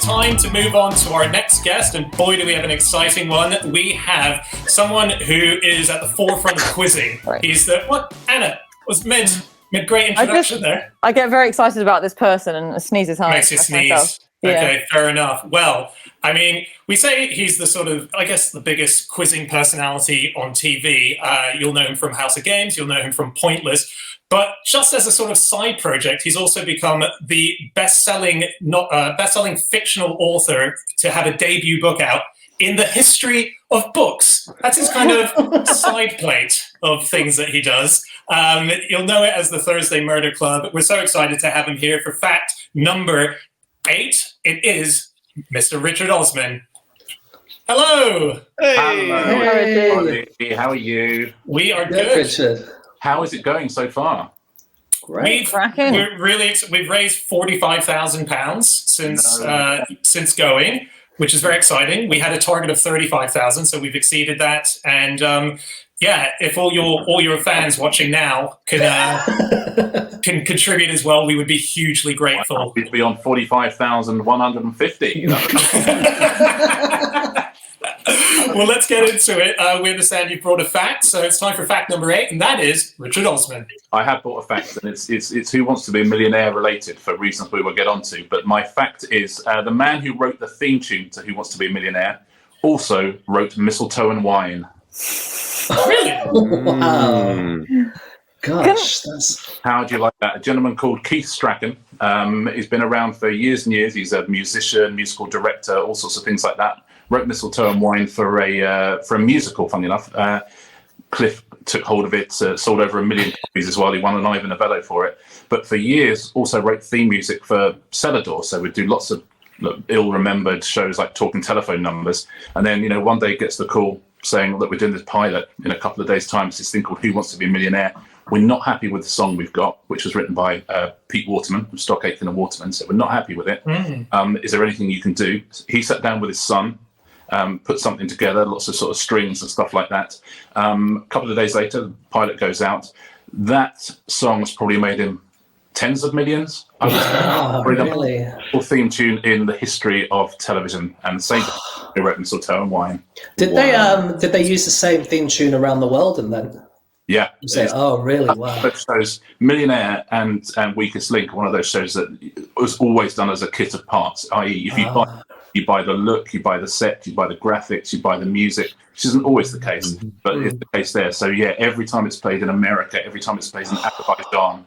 time to move on to our next guest, and boy, do we have an exciting one. We have someone who is at the forefront of quizzing. Right. He's Anna was mid great introduction there. I get very excited about this person and sneezes hard. Makes you sneeze. Okay, fair enough. Well, I mean, we say he's the sort of, I guess, the biggest quizzing personality on TV. You'll know him from House of Games. You'll know him from Pointless. But just as a sort of side project, he's also become the best-selling fictional author to have a debut book out in the history of books. That's his kind of side plate of things that he does. You'll know it as the Thursday Murder Club. We're so excited to have him here for fact number 8. It is Mr. Richard Osman. Hello. Hello. Hey. How are you? We are good. Richard. How is it going so far? Great. We've raised £45,000 since going, which is very exciting. We had a target of 35,000, so we've exceeded that. And if all your fans watching now can contribute as well, we would be hugely grateful. We'd be on 45,150. Well, let's get into it. We understand you brought a fact, so it's time for fact number 8, and that is Richard Osman. I have brought a fact, and it's Who Wants to Be a Millionaire related for reasons we will get onto. But my fact is the man who wrote the theme tune to Who Wants to Be a Millionaire also wrote Mistletoe and Wine. Really? Wow. Gosh, that's... How do you like that? A gentleman called Keith Strachan. He's been around for years and years. He's a musician, musical director, all sorts of things like that. Wrote Mistletoe and Wine for a musical, funny enough. Cliff took hold of it, sold over 1 million copies as well. He won an Ivor Novello for it. But for years, also wrote theme music for Celador. So we'd do lots of ill-remembered shows like Talking Telephone Numbers. And then, one day gets the call saying that we're doing this pilot in a couple of days' time. It's this thing called Who Wants to Be a Millionaire. We're not happy with the song we've got, which was written by Pete Waterman from Stock Aitken and Waterman. So we're not happy with it. Is there anything you can do? He sat down with his son, put something together, lots of sort of strings and stuff like that. A couple of days later, the pilot goes out. That song's probably made him tens of millions. Really? The theme tune in the history of television, and the same they wrote Mistletoe and Wine. Did they use the same theme tune around the world and then? Yeah. Oh, really? Wow. Both shows, Millionaire and Weakest Link, are one of those shows that was always done as a kit of parts. I.e., if you buy the look, you buy the set, you buy the graphics, you buy the music, which isn't always the case, but it's the case there. So yeah, every time it's played in America, every time it's played in Azerbaijan,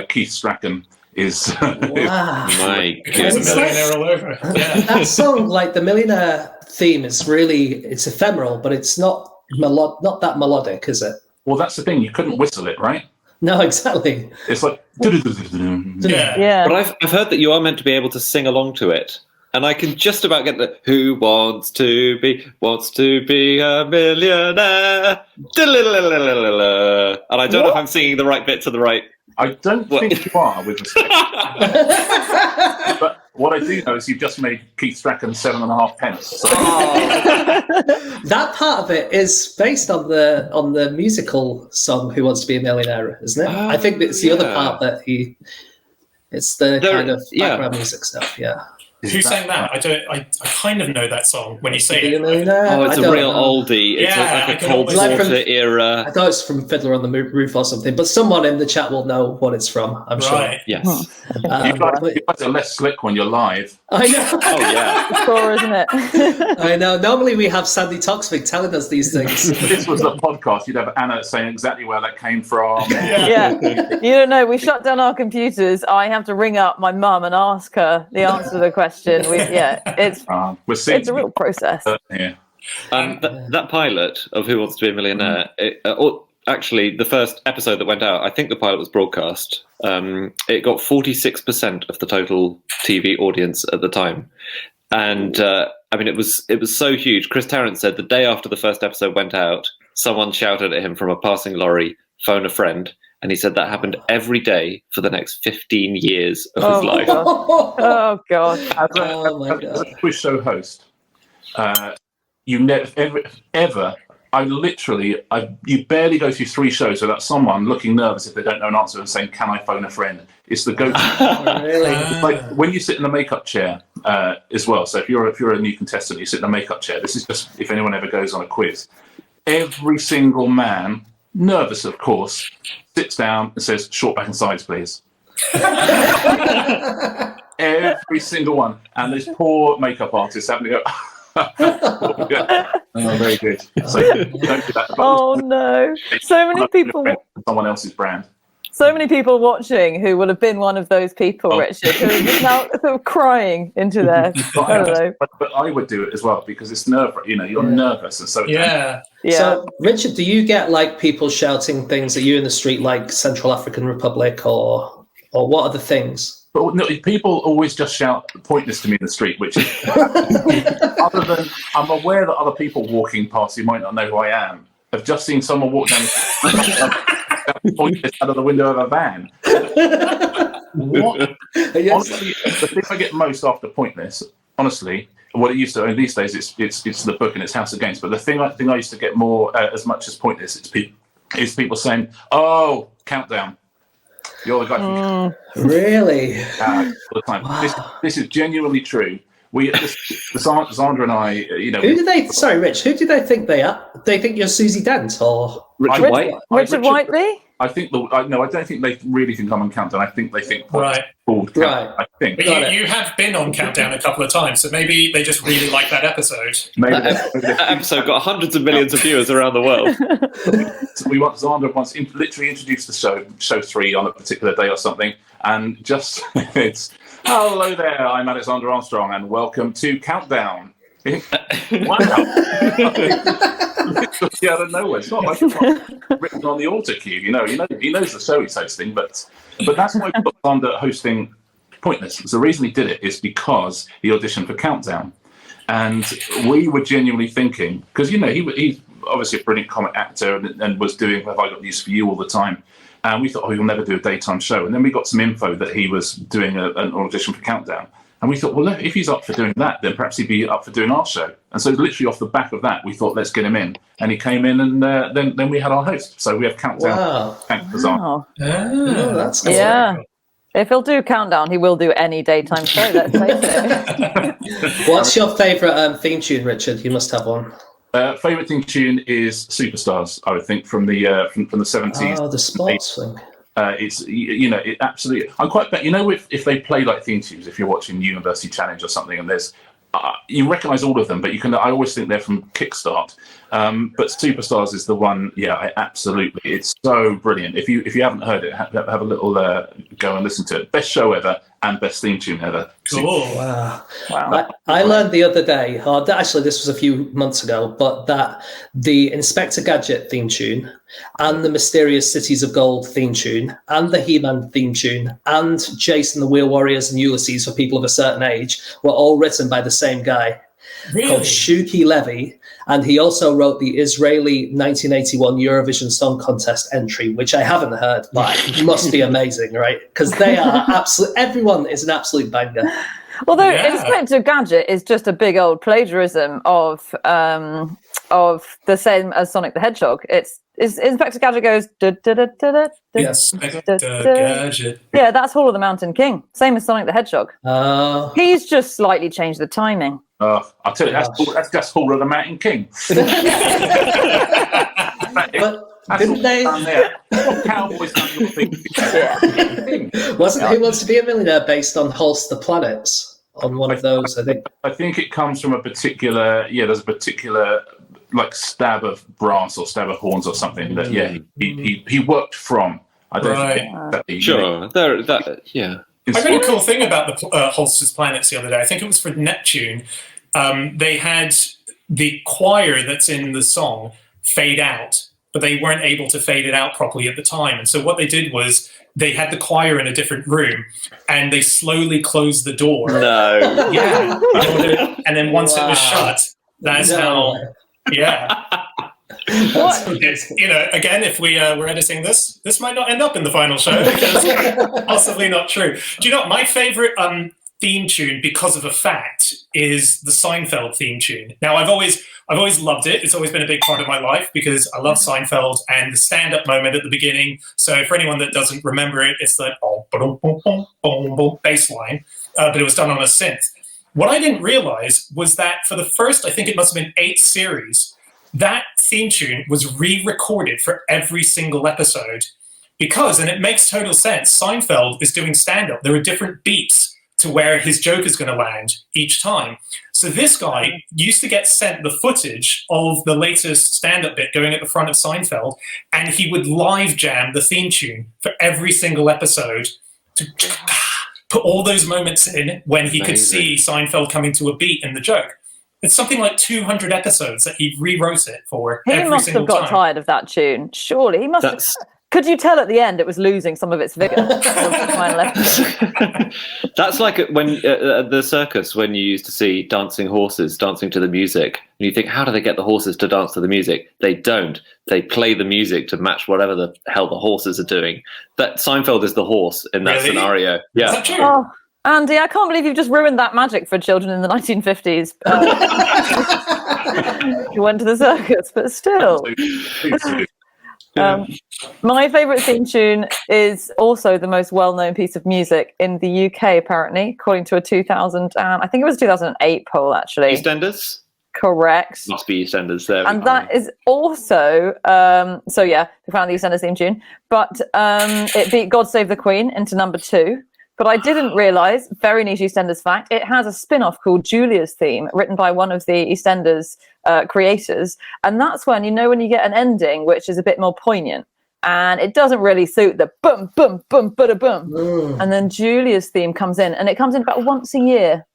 Keith Strachan is. Wow. My goodness. Millionaire all over. Yeah. That song, like the Millionaire theme, it's ephemeral, but it's not that melodic, is it? Well, that's the thing. You couldn't whistle it, right? No, exactly. It's like. Yeah. But I've heard that you are meant to be able to sing along to it. And I can just about get the Who wants to be a millionaire? And I don't know if I'm singing the right bit to the right. I don't think you are with the stick. But what I do know is you've just made Keith Strachan 7.5 pence. So. That part of it is based on the musical song Who Wants to Be a Millionaire, isn't it? I think it's the other part that it's the kind of background music stuff, yeah. Who sang that? I kind of know that song when you say it. Oh, it's a real oldie. It's like a Cold Water era. I thought it's from Fiddler on the Roof or something, but someone in the chat will know what it's from, I'm sure. Yes. You guys are less slick when you're live. I know. Oh, yeah. It's core, isn't it? I know. Normally we have Sandy Toksvig telling us these things. If this was a podcast, you'd have Anna saying exactly where that came from. Yeah. You don't know. We shut down our computers. I have to ring up my mum and ask her the answer to the question. It's a real process. That pilot of Who Wants to Be a Millionaire, actually, the first episode that went out, I think the pilot was broadcast. It got 46% of the total TV audience at the time. And it was so huge. Chris Tarrant said the day after the first episode went out, someone shouted at him from a passing lorry, "Phone a friend." And he said that happened every day for the next 15 years of his life. Oh, God. As a quiz show host, you never ever you barely go through 3 shows without someone looking nervous if they don't know an answer and saying, "Can I phone a friend?" It's the go-to. Really? It's like when you sit in the makeup chair as well. So if you're a new contestant, you sit in the makeup chair. This is just if anyone ever goes on a quiz. Every single man, nervous of course, sits down and says, "Short back and sides, please." Every single one. And this poor makeup artist having to go, "Oh, very good." So don't do that. Oh no! So many people. Someone else's brand. So many people watching who will have been one of those people, Richard, who are just now sort of crying into their. But I would do it as well because it's you're nervous, and so yeah. So, Richard, do you get like people shouting things at you in the street, like Central African Republic, or what are the things? But no, people always just shout pointless to me in the street, which is other than I'm aware that other people walking past who might not know who I am have just seen someone walk down pointless out of the window of a van. What? Yes. Honestly, the thing I get most after pointless, honestly, what it used to, and these days it's the book and it's House of Games. But the thing I used to get more as much as pointless is people saying, "Oh, countdown. You're the guy from Really? all the time." Wow. This is genuinely true. Zandra and I, Who did they? Sorry, Rich. Who do they think they are? They think you're Susie Dent or Richard White? Richard Whiteley? I think no, I don't think they really think I'm on Countdown. I think they think right. Countdown, I think. But you have been on Countdown a couple of times, so maybe they just really like that episode. Maybe that episode got hundreds of millions of viewers around the world. Zandra once literally introduced the show 3 on a particular day or something, and just it's, "Hello there, I'm Alexander Armstrong, and welcome to Countdown." Wow. Out of nowhere. It's not like it's not written on the auto cue. He knows the show he's hosting, but that's why he put Zander hosting Pointless. The reason he did it is because he auditioned for Countdown, and we were genuinely thinking, because he's obviously a brilliant comic actor and was doing "Have I Got News for You" all the time, and we thought, he'll never do a daytime show. And then we got some info that he was doing an audition for Countdown. And we thought, well, if he's up for doing that, then perhaps he'd be up for doing our show. And so literally off the back of that, we thought, let's get him in. And he came in, and then we had our host. So we have Countdown. Wow. Thank Bizarre. That's cool. Yeah. If he'll do Countdown, he will do any daytime show, let's face it. What's your favourite theme tune, Richard? You must have one. Favourite theme tune is Superstars, I would think, from the 70s. Oh, the sports thing. It's it absolutely. I'm quite bet. If they play like theme tunes, if you're watching University Challenge or something, and there's you recognise all of them, but I always think they're from Kickstart. But Superstars is the one. Yeah, absolutely. It's so brilliant. If you haven't heard it, have a little go and listen to it. Best show ever and best theme tune ever. Cool. Wow. I learned the other day, actually this was a few months ago, but that the Inspector Gadget theme tune and the Mysterious Cities of Gold theme tune and the He-Man theme tune and Jason the Wheel Warriors and Ulysses for people of a certain age were all written by the same guy. Really? Called Shuki Levy, and he also wrote the Israeli 1981 Eurovision Song Contest entry, which I haven't heard, but it must be amazing, right? Because they are everyone is an absolute banger. Although Inspector Gadget is just a big old plagiarism of the same as Sonic the Hedgehog. Inspector Gadget goes Yes, Gadget. Yeah, that's Hall of the Mountain King. Same as Sonic the Hedgehog. He's just slightly changed the timing. I'll tell you, that's just Hall of the Mountain King. But didn't they? Cowboys Wasn't Who Wants to Be a Millionaire based on Holst the Planets? On one of those, I think. I think it comes from a particular. There's a particular like stab of brass or stab of horns or something that he worked from. I don't think sure. I read a cool thing about the Holster's Planets the other day. I think it was for Neptune. They had the choir that's in the song fade out, but they weren't able to fade it out properly at the time. And so what they did was they had the choir in a different room and they slowly closed the door. No. Yeah. And then once it was shut, that's how. Yeah. Again, if we were editing this might not end up in the final show because it's possibly not true. Do you know what my favorite theme tune, because of a fact, is the Seinfeld theme tune. Now, I've always loved it. It's always been a big part of my life because I love Seinfeld and the stand-up moment at the beginning. So for anyone that doesn't remember it, it's that bass line, but it was done on a synth. What I didn't realize was that for the first, I think it must have been 8 series, that theme tune was re-recorded for every single episode because, and it makes total sense, Seinfeld is doing stand-up. There are different beats to where his joke is going to land each time. So this guy used to get sent the footage of the latest stand-up bit going at the front of Seinfeld, and he would live jam the theme tune for every single episode to put all those moments in when he could see Seinfeld coming to a beat in the joke. It's something like 200 episodes that he rewrote it for every single time. He must have got tired of that tune. Surely he must have. Could you tell at the end it was losing some of its vigor? That's like when at the circus, when you used to see dancing horses dancing to the music, and you think, how do they get the horses to dance to the music? They don't. They play the music to match whatever the hell the horses are doing. That Seinfeld is the horse in that scenario. Yeah. Is that true? Oh, Andy, I can't believe you've just ruined that magic for children in the 1950s. You went to the circus, but still. My favourite theme tune is also the most well-known piece of music in the UK, apparently, according to a 2008 poll, actually. EastEnders? Correct. Must be EastEnders there. And that is also, they found the EastEnders theme tune, but it beat God Save the Queen into number 2. But I didn't realise, very niche EastEnders fact, it has a spin-off called Julia's Theme, written by one of the EastEnders creators. And that's when you get an ending which is a bit more poignant. And it doesn't really suit the boom, boom, boom, bada boom. And then Julia's Theme comes in, and it comes in about once a year.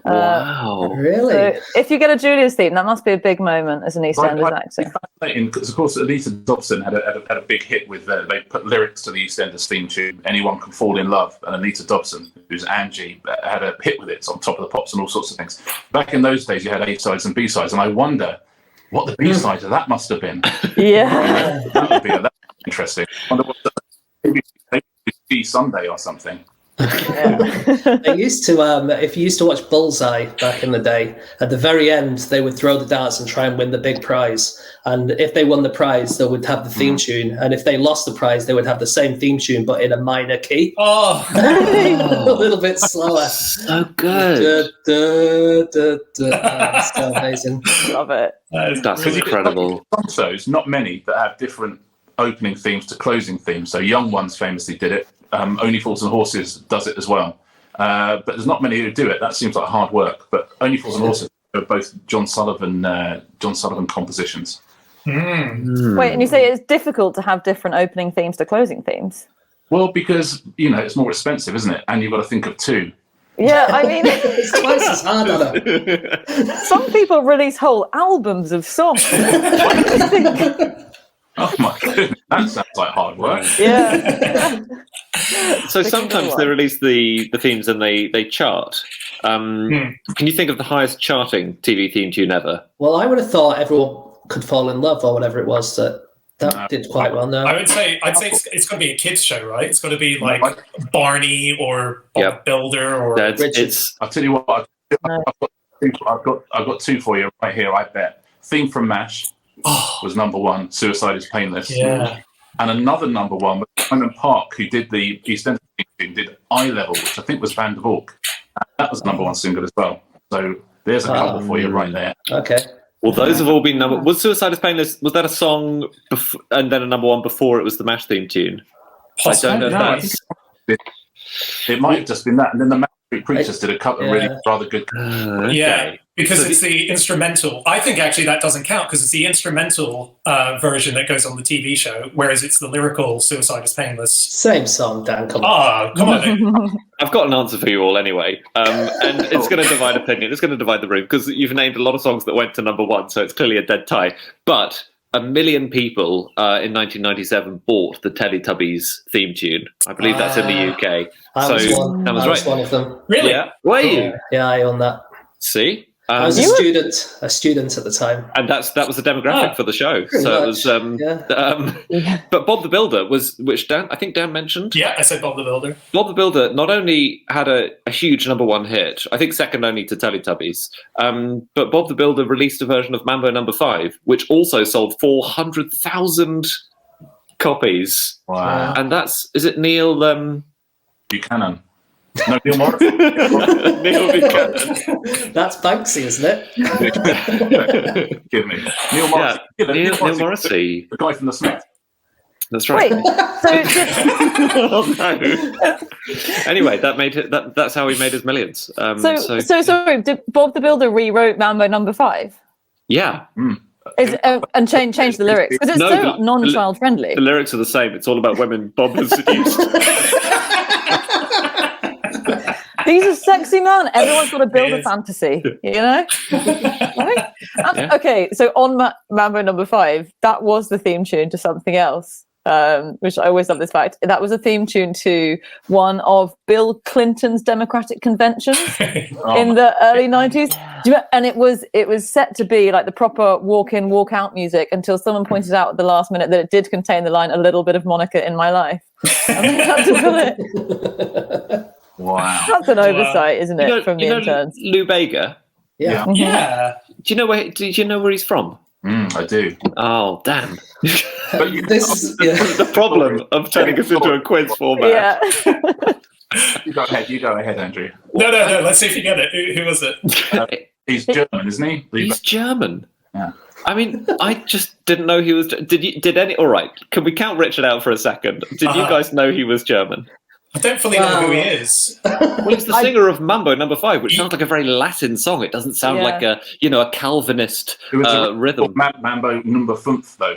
Wow. Really? So if you get a Julia's Theme, that must be a big moment as an EastEnders actor. Because, of course, Anita Dobson had a big hit with, they put lyrics to the EastEnders theme tune, Anyone Can Fall in Love, and Anita Dobson, who's Angie, had a hit with it. It's on Top of the Pops and all sorts of things. Back in those days, you had A-sides and B-sides, and I wonder what the B-sides of that must have been. Yeah. That's interesting. I wonder what maybe Sunday or something. They used to, if you used to watch Bullseye back in the day, at the very end they would throw the darts and try and win the big prize. And if they won the prize, they would have the theme tune. And if they lost the prize, they would have the same theme tune, but in a minor key. Oh, a little bit slower. So good. That's so amazing. Love it. That's incredible. Some shows, not many, that have different opening themes to closing themes. So Young Ones famously did it. Only Fools and Horses does it as well. But there's not many who do it. That seems like hard work. But Only Fools and Horses are both John Sullivan compositions. Wait, and you say it's difficult to have different opening themes to closing themes? Well, because, it's more expensive, isn't it? And you've got to think of 2. Yeah, I mean... It's twice as hard, Anna. Some people release whole albums of songs. What do you think? Oh my goodness, that sounds like hard work. Yeah. So sometimes they release the themes and they chart. Can you think of the highest charting TV theme tune ever? Well, I would have thought Everyone Could Fall in Love or whatever it was that did quite well. No, I'd say it's got to be a kids show, right? It's got to be like Barney or Bob Builder or I'll tell you what, I've got 2 for you right here. I bet theme from MASH was number 1. Suicide is Painless. Yeah. And another number 1 was Simon Park, who did the EastEnders theme, did Eye Level, which I think was Van der Valk. That was number 1 single as well. So there's a couple for you right there. Okay. Well, those have all been number. Was Suicide is Painless? Was that a song and then a number 1 before it was the MASH theme tune? Possibly. I don't know. It might have just been that, and then the Manic Street Preachers did a couple of really rather good. Yeah, because it's the instrumental. I think actually that doesn't count because it's the instrumental version that goes on the TV show, whereas it's the lyrical "Suicide is Painless." Same song, Dan. Come on. Oh, come on. I've got an answer for you all anyway, and it's going to divide opinion. It's going to divide the room because you've named a lot of songs that went to number 1, so it's clearly a dead tie. But 1 million people in 1997 bought the Teletubbies theme tune. I believe that's in the UK. I was that was right. One of them. Really? Yeah. Were you? Yeah, I own that. See? I was a student at the time, and that was the demographic for the show. So it was, but Bob the Builder which I think Dan mentioned. Yeah, I said Bob the Builder. Bob the Builder not only had a huge #1 hit, I think second only to Teletubbies, but Bob the Builder released a version of Mambo No. 5, which also sold 400,000 copies. Wow! And is it Neil Buchanan? No, Neil Morrissey. Neil Buchanan. That's Banksy, isn't it? Give me Neil Morrissey. Yeah, Neil Morrissey, the guy from the Smiths. That's right. Wait, Oh, no. Anyway, that's how he made his millions. so sorry, did Bob the Builder rewrote Mambo No. 5? Yeah. And change the lyrics? Because it's so non-child friendly. The lyrics are the same. It's all about women Bob has seduced. He's a sexy man. Everyone's got to build a fantasy, you know? Right? Okay, so on Mambo No. 5, that was the theme tune to something else, which I always love this fact. That was a theme tune to one of Bill Clinton's Democratic conventions in the early 90s. And it was set to be like the proper walk-in, walk-out music until someone pointed out at the last minute that it did contain the line, "A little bit of Monica in my life." And they had to pull it. Wow. That's an oversight, isn't it, from the interns? Lou Bega? Yeah. Yeah. Do you know where he's from? I do. Oh, damn. But the problem of turning us into a quiz format. Yeah. You go ahead, Andrew. No. Let's see if you get it. Who was it? He's German, isn't he? He's German. Yeah. I mean, I just didn't know he was. All right. Can we count Richard out for a second? Did you guys know he was German? I don't fully know who he is. Well, he's the singer of Mambo No. 5, which sounds like a very Latin song. It doesn't sound like a Calvinist rhythm. Mambo No. 5, though.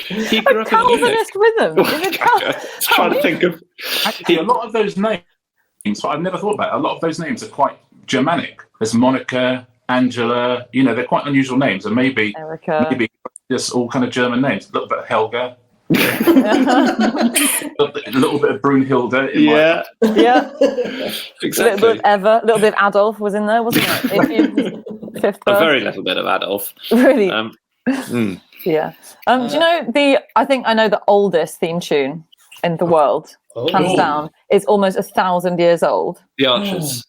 He grew up Calvinist rhythm. Trying to think of. Actually, a lot of those names, I've never thought about it, a lot of those names are quite Germanic. There's Monica, Angela, they're quite unusual names, and maybe just all kind of German names. A little bit of Helga. a little bit of Brunhilde. Yeah, exactly. A little bit of Eva, a little bit of Adolf was in there, wasn't it? Fifth a very little bit of Adolf. Really? Yeah. Do you know I think I know the oldest theme tune in the world, hands down, is almost 1,000 years old. The Archers.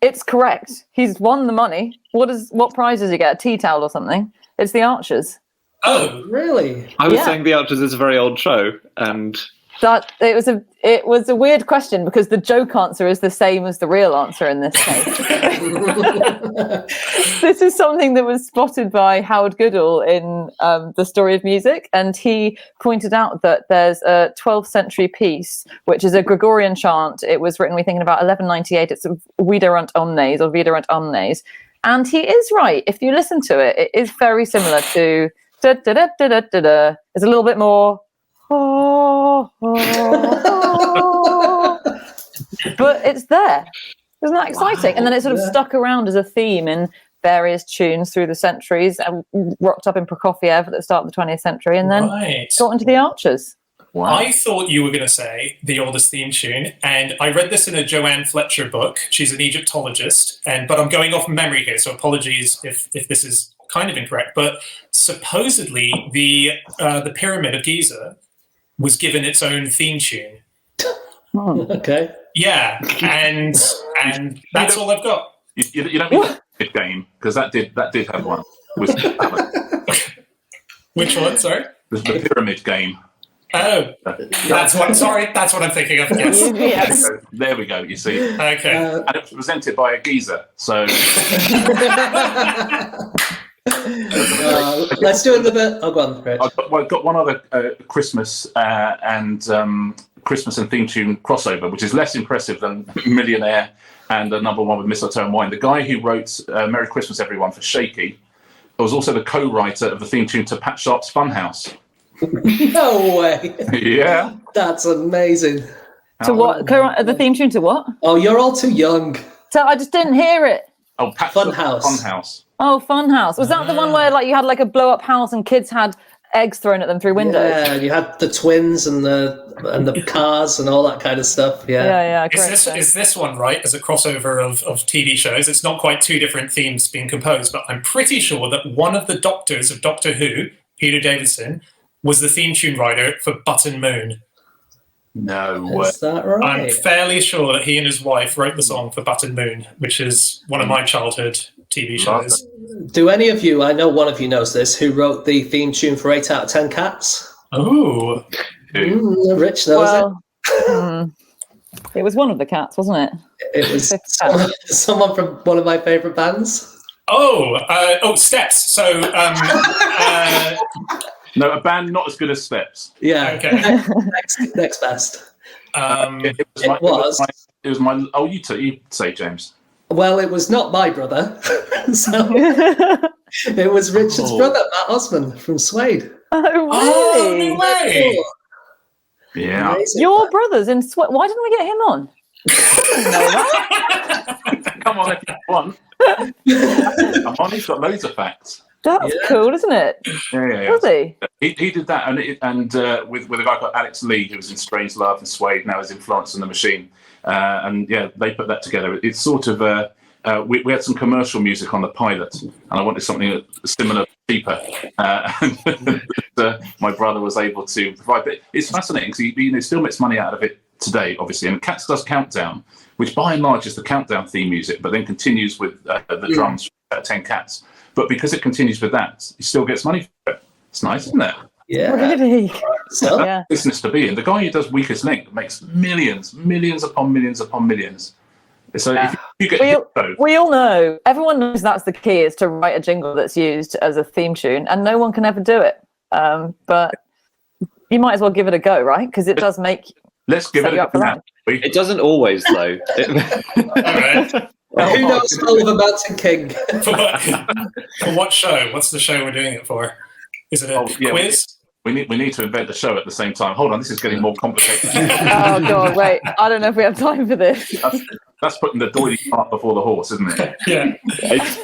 It's correct. He's won the money. What prize does he get? A tea towel or something? It's the Archers. Oh, really? I was saying the Archers is a very old show, and that it was a weird question because the joke answer is the same as the real answer in this case. This is something that was spotted by Howard Goodall in The Story of Music, and he pointed out that there's a 12th century piece which is a Gregorian chant. It was written, we think, in about 1198. It's Viderunt Omnes or Viderunt Omnes. And he is right. If you listen to it, it is very similar to da da da da da da da. It's a little bit more, but it's there. Isn't that exciting? Wow, and then it sort of stuck around as a theme in various tunes through the centuries, and rocked up in Prokofiev at the start of the 20th century, and then got into the Archers. Wow. I thought you were going to say the oldest theme tune, and I read this in a Joanne Fletcher book. She's an Egyptologist, but I'm going off memory here, so apologies if this is kind of incorrect. But supposedly the Pyramid of Giza was given its own theme tune. Okay. Yeah, and that's all I've got. You don't mean the game, because that did have one. Which one? Sorry. The Pyramid Game. Oh, that's what I'm thinking of. Yes. Yes. There we go. You see. Okay. And it was presented by a geezer. So. Let's do a little bit. Oh, go on, Rich. I've got one other Christmas and theme tune crossover, which is less impressive than Millionaire and the number one with Mistletoe and Wine. The guy who wrote "Merry Christmas, Everyone" for Shaky was also the co-writer of the theme tune to Pat Sharp's Funhouse. No way. Yeah. That's amazing. To what? The theme tune to what? Oh, you're all too young. So I just didn't hear it. Oh, Pat Funhouse. Funhouse. Oh, Funhouse. Was that the one where you had a blow-up house and kids had eggs thrown at them through windows. Yeah, you had the twins and the cars and all that kind of stuff. Yeah. Is this one right as a crossover of TV shows? It's not quite two different themes being composed, but I'm pretty sure that one of the doctors of Doctor Who, Peter Davison, was the theme tune writer for Button Moon. No way. Is that right? I'm fairly sure that he and his wife wrote the song for Button Moon, which is one of my childhood TV shows. Do any of you, I know one of you knows this, who wrote the theme tune for 8 out of 10 Cats? Oh. Rich knows it. It was one of the cats, wasn't it? It was someone from one of my favourite bands. Steps. So, no, a band not as good as Steps. Yeah. Okay. Next best. It was my. Oh, you say, James. Well, it was not my brother. So it was Richard's brother, Matt Osman from Suede. Oh, really? Oh, no way. Yeah. Amazing. Your brother's in Sweat. Why didn't we get him on? Come on, if you want. Come on, he's got loads of facts. That's cool, isn't it? Yeah. Was he? He did that, and with a guy called Alex Lee, who was in Strange Love and Suede, now is in Florence and the Machine. And yeah, they put that together. It's sort of we had some commercial music on the pilot, and I wanted something similar, cheaper. And my brother was able to provide. But it's fascinating because he still makes money out of it today, obviously. And Cats does Countdown, which by and large is the Countdown theme music, but then continues with the drums for 10 Cats. But because it continues with that, he still gets money for it. It's nice, isn't it? Yeah. Really? So that's business to be in. The guy who does Weakest Link makes millions upon millions upon millions. So if you get we all know, everyone knows that's the key, is to write a jingle that's used as a theme tune, and no one can ever do it. But you might as well give it a go, right? Because it does make. Let's give it a go. It doesn't always, though. All right. Well, who knows Oliver Mountain King? For what show? What's the show we're doing it for? Is it a quiz? We need to invent the show at the same time. Hold on, this is getting more complicated. Oh God, wait! I don't know if we have time for this. That's putting the doily cart before the horse, isn't it? Yeah.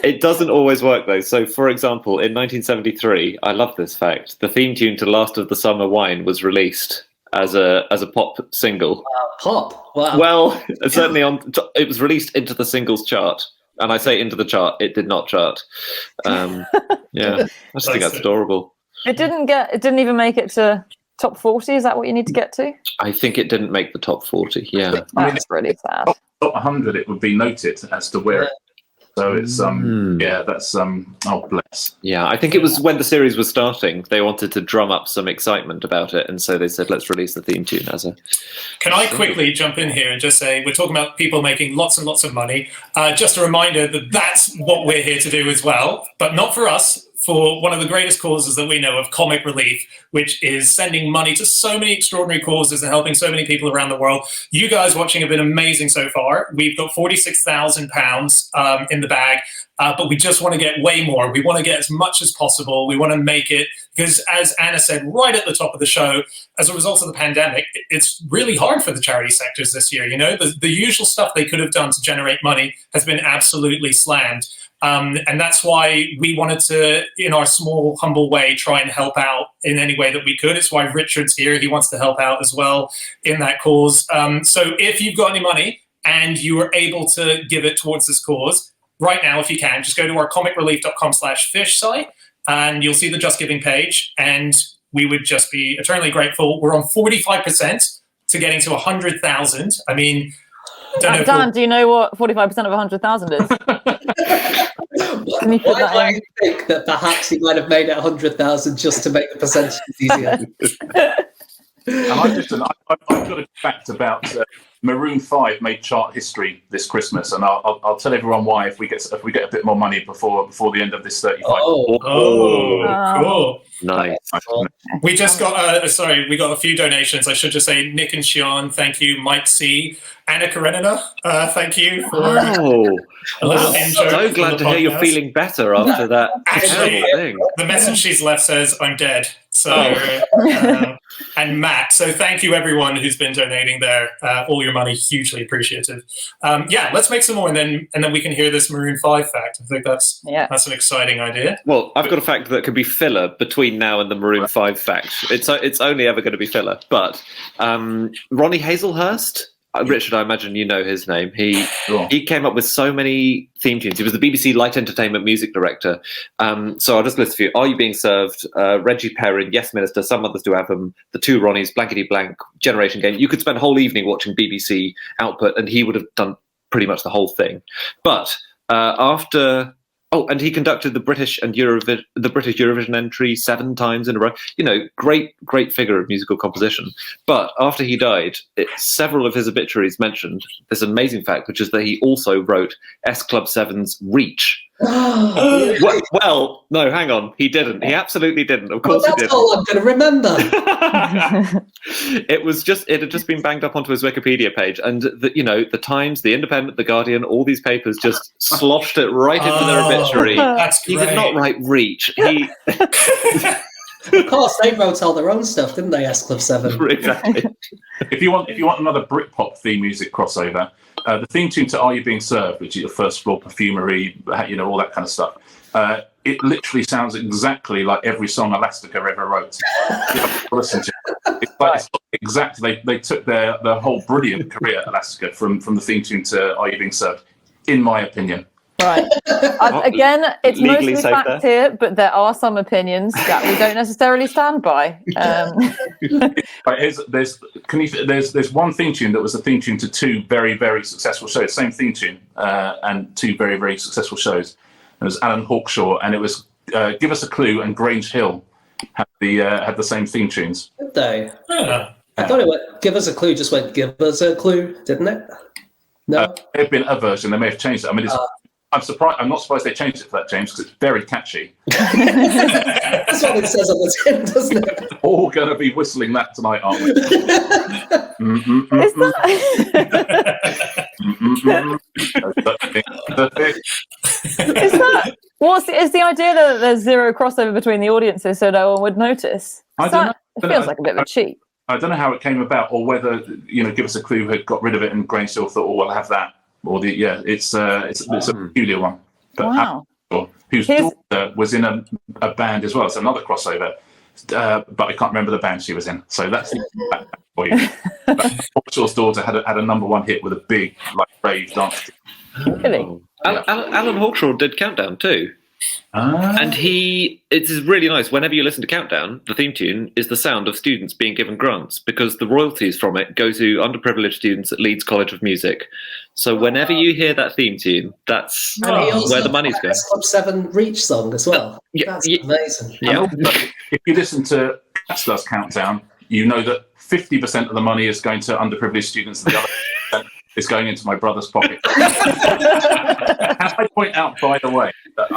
It doesn't always work though. So, for example, in 1973, I love this fact: the theme tune to "Last of the Summer Wine" was released as a pop single. Pop. Wow. Well, certainly it was released into the singles chart. And I say into the chart, it did not chart. Yeah, I just think that's adorable. It didn't even make it to top 40. Is that what you need to get to? I think it didn't make the top 40. Yeah. That's really sad. Top 100, it would be noted as to where. So it's that's oh bless. Yeah, I think it was when the series was starting, they wanted to drum up some excitement about it, and so they said, let's release the theme tune as a. Can I quickly jump in here and just say, we're talking about people making lots and lots of money. Just a reminder that that's what we're here to do as well, but not for us. For one of the greatest causes that we know of, comic relief, which is sending money to so many extraordinary causes and helping so many people around the world. You guys watching have been amazing so far. We've got £46,000 in the bag, but we just want to get way more. We want to get as much as possible. We want to make it, because as Anna said right at the top of the show, as a result of the pandemic, it's really hard for the charity sectors this year. You know, the usual stuff they could have done to generate money has been absolutely slammed. And that's why we wanted to, in our small, humble way, try and help out in any way that we could. It's why Richard's here. He wants to help out as well in that cause. So if you've got any money and you are able to give it towards this cause, right now, if you can, just go to our comicrelief.com/fish site and you'll see the Just Giving page. And we would just be eternally grateful. We're on 45% to getting to 100,000. I mean, Dan, do you know what 45% of 100,000 is? Why do I think that perhaps he might have made it 100,000 just to make the percentages easier? And I've got a fact about Maroon 5 made chart history this Christmas, and I'll tell everyone why if we get a bit more money before the end of this 35. Cool. Nice. We just got we got a few donations. I should just say Nick and Sean, thank you. Mike C, Anna Karenina, thank you for a little intro. So glad to hear you're feeling better after that terrible thing. The message she's left says, "I'm dead." So, and Matt. So thank you everyone who's been donating there. All your money, hugely appreciative. Let's make some more, and then we can hear this Maroon 5 fact. I think that's an exciting idea. Well, I've got a fact that could be filler between now and the Maroon 5 fact. It's only ever going to be filler. But Ronnie Hazelhurst, Richard, I imagine you know his name. He came up with so many theme tunes. He was the BBC Light Entertainment music director. So I'll just list a few. Are You Being Served? Reggie Perrin, Yes Minister, Some Others Do Have Them, The Two Ronnies, Blankety Blank, Generation Game. You could spend a whole evening watching BBC output and he would have done pretty much the whole thing. But and he conducted the British Eurovision entry 7 times in a row. You know, great figure of musical composition. But after he died, several of his obituaries mentioned this amazing fact, which is that he also wrote S Club 7's Reach. Well, no, hang on. He didn't. He absolutely didn't. Of course he didn't. That's all I'm going to remember. It had just been banged up onto his Wikipedia page, and the Times, the Independent, the Guardian, all these papers just sloshed it right into their obituary. That's great. He did not write Reach. He Of course, they wrote all their own stuff, didn't they? S Club 7. Exactly. If you want another Britpop theme music crossover, the theme tune to "Are You Being Served," which is your First Floor Perfumery, all that kind of stuff. It literally sounds exactly like every song Elastica ever wrote. Listen to it. It's exactly. They took their whole brilliant career, Elastica, from the theme tune to "Are You Being Served," in my opinion. Right. Again, it's Legally mostly safe fact here, but there are some opinions that we don't necessarily stand by. Right, there's one theme tune that was a theme tune to 2 very, very successful shows. Same theme tune, and 2 very, very successful shows. It was Alan Hawkshaw, and it was Give Us a Clue and Grange Hill had the same theme tunes. Did they? I thought it went, Give Us a Clue just went, Give Us a Clue, didn't it? No? There have been a version. They may have changed it. I mean, I'm not surprised they changed it for that, James, because it's very catchy. That's what it says on the tin, doesn't it? All going to be whistling that tonight, aren't we? Is the idea that there's zero crossover between the audiences so no one would notice? I don't know. It feels like a bit of a cheat. I don't know how it came about, or whether Give Us a Clue had got rid of it and Grange Hill thought, "Oh, we'll have that." Or it's a peculiar one. But wow. Whose daughter was in a band as well. It's another crossover, but I can't remember the band she was in. So that's for you. Hawkshaw's daughter had a number 1 hit with a big rave dance. Really? Alan Hawkshaw did Countdown too. And it is really nice. Whenever you listen to Countdown, the theme tune is the sound of students being given grants, because the royalties from it go to underprivileged students at Leeds College of Music. So whenever you hear that theme tune, that's where the money's going. Club 7 Reach song as well. That's amazing. Yeah. Also, if you listen to Cat's Countdown, you know that 50% of the money is going to underprivileged students, and the other 50% is going into my brother's pocket. Can I point out, by the way, that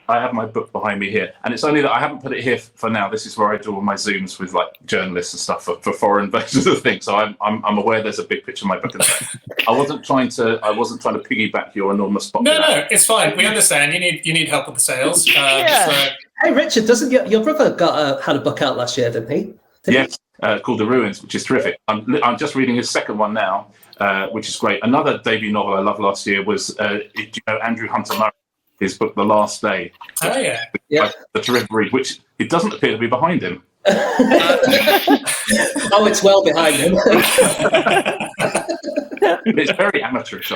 I have my book behind me here, and it's only that I haven't put it here for now. This is where I do all my Zooms with journalists and stuff for foreign versions of things. So I'm aware there's a big picture of my book in there. I wasn't trying to piggyback your enormous popularity. No, it's fine. We understand. You need help with the sales. Hey, Richard, doesn't your brother had a book out last year, didn't he? Yes, called The Ruins, which is terrific. I'm just reading his second one now, which is great. Another debut novel I loved last year was Andrew Hunter Murray, his book The Last Day. Oh yeah. The terrific read, which it doesn't appear to be behind him. Oh, it's well behind him. It's very amateurish.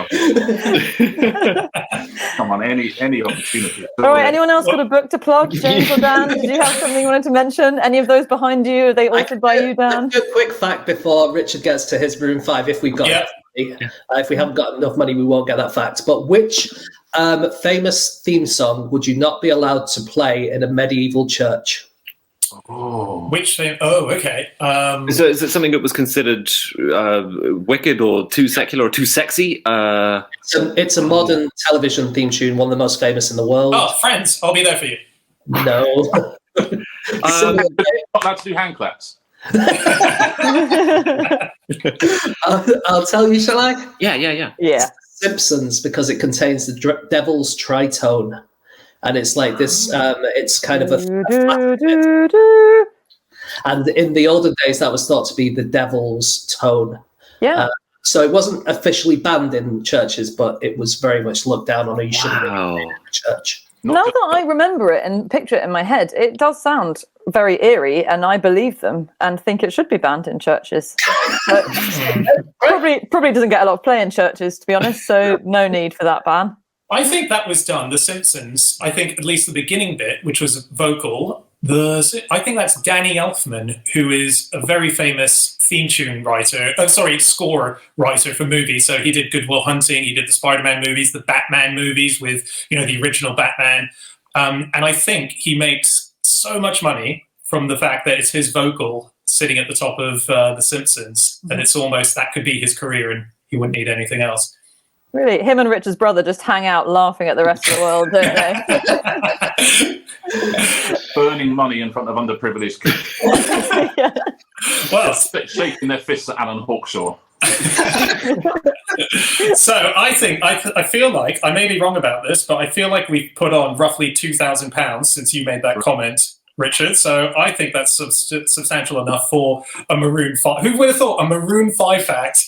Come on, any opportunity. All right, anyone else got a book to plug? James or Dan, did you have something you wanted to mention? Any of those behind you? Are they authored by you, Dan? A quick fact before Richard gets to his Maroon 5, if we got it. If we haven't got enough money, we won't get that fact. But which famous theme song would you not be allowed to play in a medieval church? Oh. Which thing? Oh, okay. So is it something that was considered wicked or too secular or too sexy? It's a modern television theme tune, one of the most famous in the world. Oh, Friends. I'll be there for you. No. Not allowed to do hand claps. I'll tell you, shall I? Yeah. Yeah. Simpsons, because it contains the devil's tritone. and it's like this. It's kind of a and in the olden days, that was thought to be the devil's tone. Yeah. So it wasn't officially banned in churches, but it was very much looked down on. You shouldn't be in church. Now that I remember it and picture it in my head, it does sound very eerie, and I believe them and think it should be banned in churches. But probably doesn't get a lot of play in churches, to be honest, so no need for that ban. I think that was done. The Simpsons, I think at least the beginning bit, which was vocal, I think that's Danny Elfman, who is a very famous theme tune writer, score writer for movies. So he did Good Will Hunting, he did the Spider-Man movies, the Batman movies with, the original Batman. And I think he makes so much money from the fact that it's his vocal sitting at the top of The Simpsons, that it's almost, that could be his career and he wouldn't need anything else. Really, him and Richard's brother just hang out laughing at the rest of the world, don't they? Burning money in front of underprivileged kids. Yeah. Well, shaking their fists at Alan Hawkshaw. So I think, I feel like, I may be wrong about this, but I feel like we've put on roughly £2,000 since you made that comment, Richard. So I think that's substantial enough for a Maroon 5. Who would have thought a Maroon 5 fact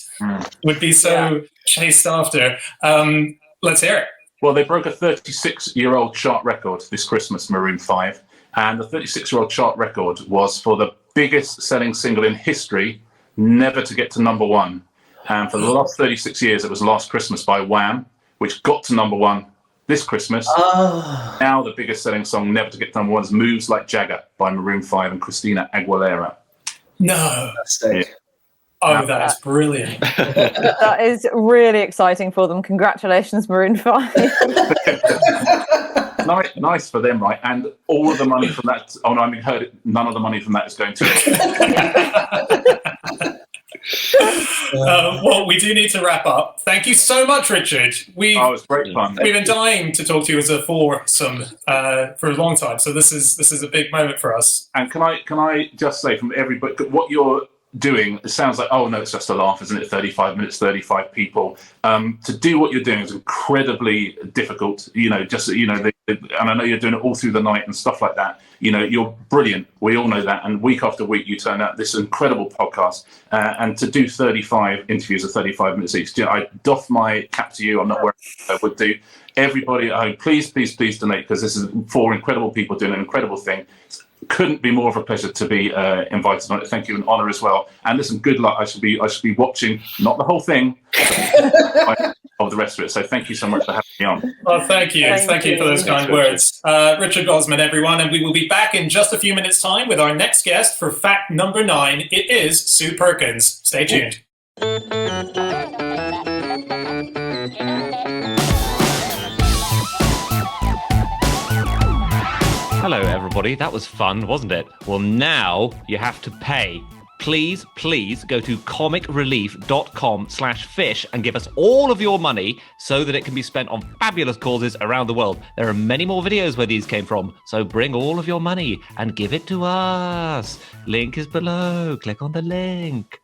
would be so chased after? Let's hear it. Well, they broke a 36-year-old chart record this Christmas, Maroon 5. And the 36-year-old chart record was for the biggest selling single in history never to get to number one. And for the last 36 years, it was Last Christmas by Wham, which got to number one this Christmas. Now the biggest selling song never to get to number one is Moves Like Jagger by Maroon 5 and Christina Aguilera. No. Yeah. Oh, that is brilliant. That is really exciting for them. Congratulations, Maroon 5. Nice for them, right? And all of the money from that, none of the money from that is going to well, we do need to wrap up. Thank you so much, Richard. It's great fun. We've been dying to talk to you as a foursome for a long time, so this is a big moment for us. And can I just say from everybody, what you're doing, it sounds like, oh no, it's just a laugh, isn't it? 35 minutes, 35 people. To do what you're doing is incredibly difficult. And I know you're doing it all through the night and stuff like that. You're brilliant. We all know that. And week after week, you turn out this incredible podcast. And to do 35 interviews of 35 minutes each, I doff my cap to you. I'm not where I would do. Everybody at home, please donate, because this is 4 incredible people doing an incredible thing. Couldn't be more of a pleasure to be invited on it. Thank you, an honour as well. And listen, good luck. I should be watching, not the whole thing, of the rest of it. So thank you so much for having me on. Well, thank you. Thank you for those kind words. Richard Osman, everyone, and we will be back in just a few minutes' time with our next guest for fact number 9. It is Sue Perkins. Stay tuned. Hello, everybody. That was fun, wasn't it? Well, now you have to pay. Please go to comicrelief.com/fish and give us all of your money so that it can be spent on fabulous causes around the world. There are many more videos where these came from, so bring all of your money and give it to us. Link is below. Click on the link.